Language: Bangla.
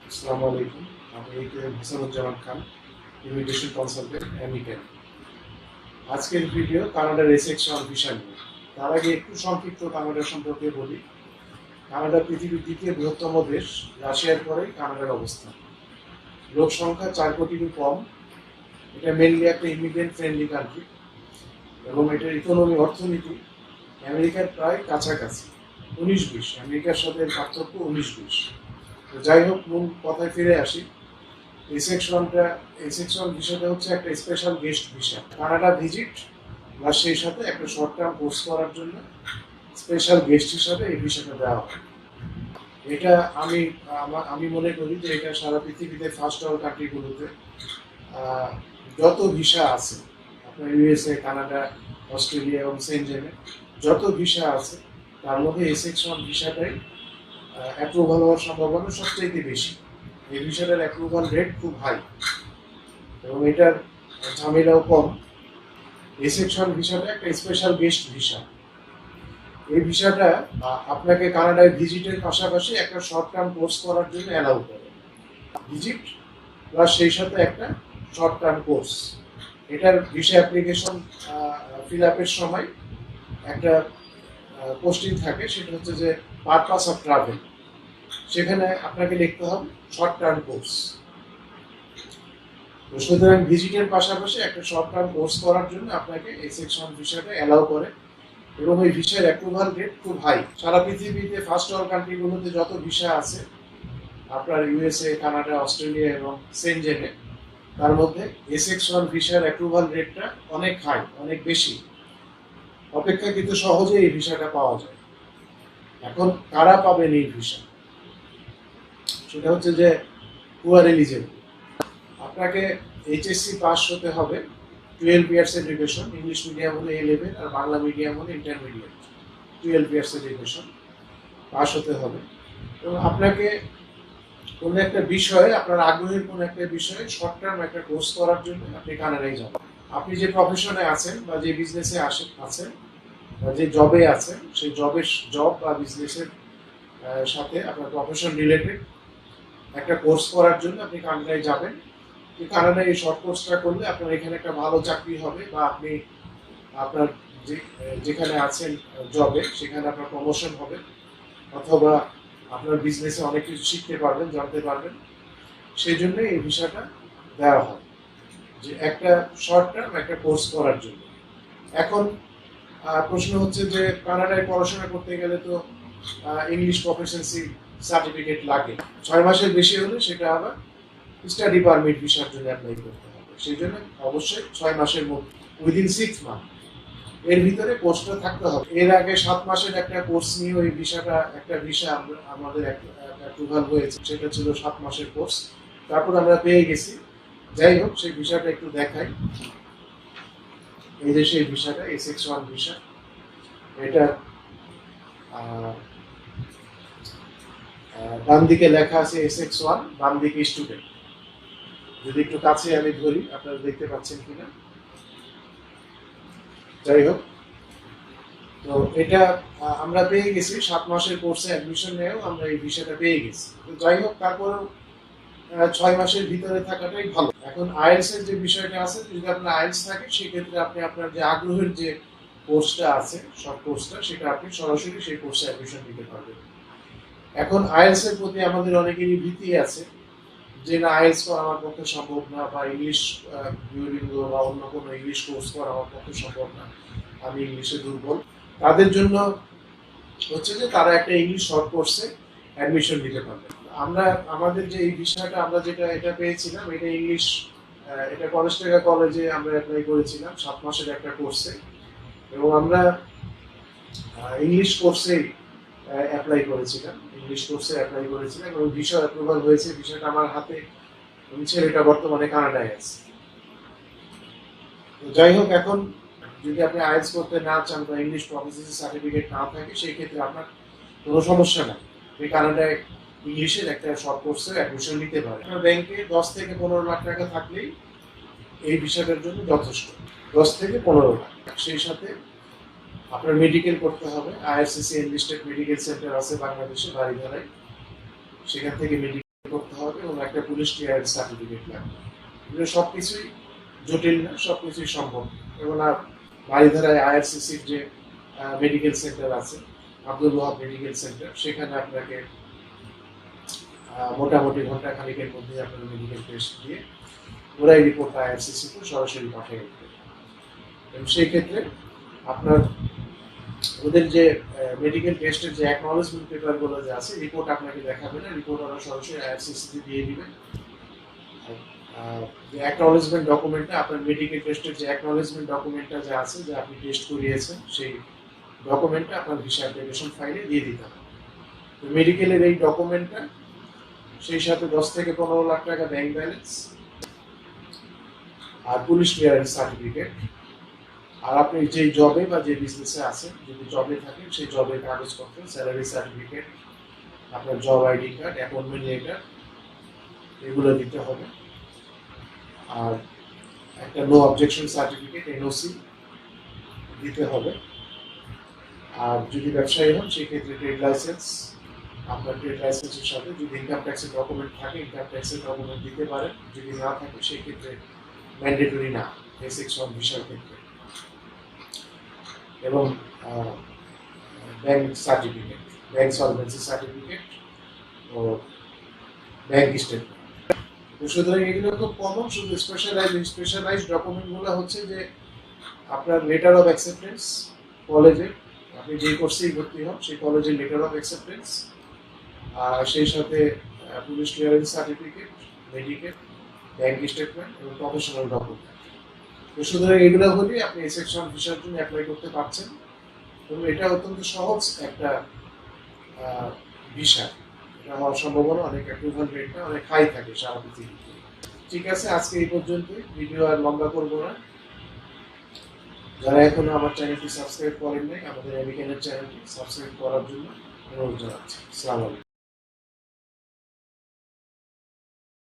আসসালামু আলাইকুম। আমি হাসানুজ্জামান খান, ইমিগ্রেশন কনসালটেন্ট এমিক্যান। আজকের ভিডিও কানাডার এসেকশন ভিসা নিয়ে। তার আগে একটু সংক্ষিপ্ত কানাডা সম্পর্কে বলি। কানাডা পৃথিবীর দ্বিতীয় বৃহত্তম দেশ, রাশিয়ার পরেই কানাডার অবস্থান। লোক সংখ্যা 4 কোটিরও কম। এটা মেনলি একটা ইমিগ্রেন্ট ফ্রেন্ডলি কান্ট্রি এবং এটার ইকোনমি অর্থনীতি আমেরিকার প্রায় কাছাকাছি। 19-20, আমেরিকার সাথে পার্থক্য 19-20। তো যাই হোক, মূল কথায় ফিরে আসি। এই সেকশন বিষয়টা হচ্ছে একটা special guest visa, Canada visit বা সেই সাথে একটা শর্ট টার্ম কোর্স করার জন্য স্পেশাল গেস্ট হিসাবে এই ভিসাটা দেওয়া হয়। এটা আমি মনে করি যে এটা সারা পৃথিবীতে ফার্স্ট ওয়ার্ল্ড কান্ট্রিগুলোতে যত ভিসা আছে, আপনার ইউএসএ, কানাডা, অস্ট্রেলিয়া এবং সেনজেনে যত ভিসা আছে তার মধ্যে এই সেকশন ভিসাটাই অ্যাপ্রুভাল হওয়ার সম্ভাবনা সবচেয়ে বেশি। এই ভিসাটার অ্যাপ্রুভাল রেট খুব হাই এবং এটার ঝামেলাও কম। এই সেকশন ভিসাটা একটা স্পেশাল গেস্ট ভিসা। এই ভিসাটা আপনাকে কানাডায় ভিজিটের পাশাপাশি একটা শর্ট টার্ম কোর্স করার জন্য অ্যালাউ করে। ভিজিট প্লাস সেই সাথে একটা শর্ট টার্ম কোর্স। এটার ভিসা অ্যাপ্লিকেশন ফিল আপের সময় একটা পোস্টিং থাকে, সেটা হচ্ছে যে পারপাস অফ ট্রাভেল। সেখানে আপনাকে লিখতে হবে শর্ট টার্ম কোর্স। সুতরাং ভিজিটের পাশাপাশি একটা শর্ট টার্ম কোর্স করার জন্য আপনাকে এই সেকশন ভিসাটা অ্যালাউ করে এবং এই ভিসার অ্যাপ্রুভাল রেট খুব হাই। সারা পৃথিবীতে ফার্স্ট ওয়ার্ল্ড কান্ট্রিগুলোতে যত ভিসা আছে, আপনার ইউএসএ, কানাডা, অস্ট্রেলিয়া এবং সেনজেনে, তার মধ্যে এই সেকশন ভিসার অ্যাপ্রুভাল রেটটা অনেক হাই, অনেক বেশি। অপেক্ষাকৃত সহজে এই ভিসাটা পাওয়া যায়। এখন কারা পাবেন এই ভিসা? সেটা হচ্ছে যে পুয়ার এলিজেবল। আপনাকে এইচএসসি পাস হতে হবে, 12 ইয়ার্স এডুকেশন, ইংলিশ মিডিয়াম হলে A11 আর বাংলা মিডিয়াম হলে ইন্টারমিডিয়েট। 12 ইয়ার্স এডুকেশন পাস হতে হবে এবং আপনাকে কোনো একটা বিষয়ে, আপনার আগ্রহের কোনো একটা বিষয়ে শর্ট টার্ম একটা কোর্স করার জন্য আপনি কানাডায় যাবেন। আপনি যে প্রফেশনে আছেন বা যে বিজনেসে আছেন বা যে জবে আছেন, সেই জব বা বিজনেসের সাথে আপনার প্রফেশন রিলেটেড একটা কোর্স করার জন্য আপনি কানাডায় যাবেন। কানাডায় এই শর্ট কোর্সটা করলে আপনার এখানে একটা ভালো চাকরি হবে বা আপনি আপনার যেখানে আছেন জবে সেখানে আপনার প্রমোশন হবে, অথবা আপনার বিজনেসে অনেক কিছু শিখতে পারবেন, জানতে পারবেন। সেই জন্য এই ভিসাটা দেওয়া হয়, যে একটা শর্ট টার্ম একটা কোর্স করার জন্য। এখন প্রশ্ন হচ্ছে যে কানাডায় পড়াশোনা করতে গেলে তো ইংলিশ প্রফিসিয়েন্সি সার্টিফিকেট লাগে। 6 মাসের বেশি হলে সেটা আবার স্টাডি পারমিট ভিসার জন্য অ্যাপ্লাই করতে হবে। সেই জন্য অবশ্যই 6 মাসের মধ্যে, উইদিন 6 মান্থ এর ভিতরে কোর্সটা থাকতে হবে। এর আগে 7 মাসের একটা কোর্স নিয়ে ওই একটা ভিসা আমাদের অ্যাপ্রুভাল হয়েছে, সেটা ছিল 7 মাসের কোর্স। তারপর আমরা পেয়ে গেছি। যাই হোক, সেই ভিসাটা একটু দেখাই। এই যে সেই ভিসাটা, S1 ভিসা। এটা ডান দিকে লেখা আছে SX1, বাম দিকে স্টুডেন্ট। যদি একটু কাছে আমি ধরি, আপনারা দেখতে পাচ্ছেন কিনা। যাই হোক, তো এটা আমরা পেয়ে গেছি 7 মাসের কোর্সে অ্যাডমিশন নিয়েও আমরা এই ভিসাটা পেয়ে গেছি। তো যাই হোক, তারপরেও 6 মাসের ভিতরে থাকাটাই ভালো। এখন আইএলস এর যে বিষয়টা আছে, যদি আপনার আইএলস থাকে সেক্ষেত্রে আপনি আপনার যে আগ্রহের যে কোর্সটা আছে, শর্ট কোর্সটা, সেটা আপনি সরাসরি সেই কোর্সে অ্যাডমিশন নিতে পারবেন। এখন আইএলস এর প্রতি আমাদের অনেকেরই ভীতি আছে যে না, আইএলস করা আমার পক্ষে সম্ভব না, বা ইংলিশ ডিউওলিঙ্গো বা অন্য কোনো ইংলিশ কোর্স করা আমার পক্ষে সম্ভব না, আমি ইংলিশে দুর্বল। তাদের জন্য হচ্ছে যে তারা একটা ইংলিশ শর্ট কোর্সে অ্যাডমিশন নিতে পারবে। আমাদের যে এই বিষয়টা আমরা এটা পেয়েছিলাম, এটা ইংলিশ, এটা কলেস্টেগা কলেজে আমরা অ্যাপ্লাই করেছিলাম 7 মাসের একটা কোর্সে, এবং আমরা ইংলিশ কোর্সেই অ্যাপ্লাই করেছিলাম এবং ভিসা অ্যাপ্রুভাল হয়েছে। ভিসাটা আমার হাতে, ছেলেটা বর্তমানে কানাডায় আছে। যাই হোক, এখন যদি আপনি আইএলস করতে না চান বা ইংলিশ প্রফিসিয়েন্সি সার্টিফিকেট না থাকে, সেই ক্ষেত্রে আপনার কোনো সমস্যা নাই। আপনি কানাডায় ইংলিশের একটা শর্ট কোর্সে অ্যাডমিশন নিতে পারেন। আপনার ব্যাংকে 10 থেকে 15 লাখ টাকা থাকলেই এই বিষয়টার জন্য যথেষ্ট। 10 থেকে 15 লাখ। সেই সাথে আপনার মেডিকেল করতে হবে। আইআরসিসি এনলিস্টেড মেডিকেল সেন্টার আছে বাংলাদেশে, বাড়িধারায়। সেখান থেকে মেডিকেল করতে হবে এবং একটা পুলিশ ক্লিয়ারেন্স সার্টিফিকেট লাগবে। এগুলো সবকিছুই জটিল না, সবকিছুই সম্ভব। এবং আর বাড়িধারায় আইআরসিসির যে মেডিকেল সেন্টার আছে, আব্দুল ওয়াহাব মেডিকেল সেন্টার, সেখানে আপনাকে মোটামুটি ঘন্টা খানিকের মধ্যে আপনার মেডিকেল টেস্ট দিয়ে ওরাই রিপোর্টটা আইআরসিসিতে সরাসরি পাঠিয়ে দিতে। এবং সেই ক্ষেত্রে আপনার ওদের যে মেডিকেল টেস্টের যে অ্যাকনলেজমেন্ট পেপারগুলো যে আছে, রিপোর্ট আপনাকে দেখাবে না, রিপোর্ট ওরা সরাসরি আইআরসিসিতে দিয়ে দিবে। যে অ্যাকনলেজমেন্ট ডকুমেন্টটা, আপনার মেডিকেল টেস্টের যে অ্যাকনলেজমেন্ট ডকুমেন্টটা যে আছে, যে আপনি টেস্ট করিয়েছেন, সেই ডকুমেন্টটা আপনার ভিসা অ্যাপ্লিকেশন ফাইলে দিয়ে দিতে হবে। তো মেডিকেলের এই ডকুমেন্টটা, সেই সাথে 10 থেকে 15 লাখ টাকা ব্যাংক ব্যালেন্স, আর পুলিশ ক্লিয়ারেন্স সার্টিফিকেট, আর আপনি যে জবে বা যে বিজনেসে আছেন, যদি জবে থাকেন সেই জবের কাগজপত্র, স্যালারি সার্টিফিকেট, আপনার job ID card, appointment letter, এগুলো দিতে হবে। আর একটা নো অবজেকশন সার্টিফিকেট, এনওসি দিতে হবে। আর যদি ব্যবসায়ী হন সেক্ষেত্রে ট্রেড লাইসেন্স, আপনার ট্রেড লাইসেন্সের সাথে যদি ইনকাম ট্যাক্সের ডকুমেন্ট থাকে, ইনকাম ট্যাক্সের ডকুমেন্ট দিতে পারেন। যদি না থাকে সেই ক্ষেত্রে ম্যান্ডেটরি না A61 ভিসার ক্ষেত্রে। এবং bank certificate, bank solvency certificate ও ব্যাংক স্টেটমেন্ট। তো সুতরাং এগুলো খুব কমন। শুধু স্পেশালাইজ ডকুমেন্টগুলো হচ্ছে যে আপনার লেটার অফ অ্যাকসেপ্টেন্স, কলেজে আপনি যে কোর্সেই ভর্তি হন সেই কলেজের লেটার অফ অ্যাকসেপ্টেন্স, আর সেই সাথে police clearance certificate, medical, bank statement এবং প্রফেশনাল ডকুমেন্ট। তো সুতরাং এগুলো হলেই আপনি A61 ভিসার জন্য অ্যাপ্লাই করতে পারছেন। এবং এটা অত্যন্ত সহজ একটা ভিসা। এটা হওয়ার সম্ভাবনা অনেক, অ্যাপ্রুভাল রেটটা অনেক হাই থাকে সারা পৃথিবীতে। ঠিক আছে, আজকে এই পর্যন্তই, ভিডিও আর লম্বা করবো না। যারা এখনো আমার চ্যানেলটি সাবস্ক্রাইব করেন নাই, আমাদের আমেরিকানের চ্যানেলটি সাবস্ক্রাইব করার জন্য অনুরোধ জানাচ্ছি। আসসালামু আলাইকুম।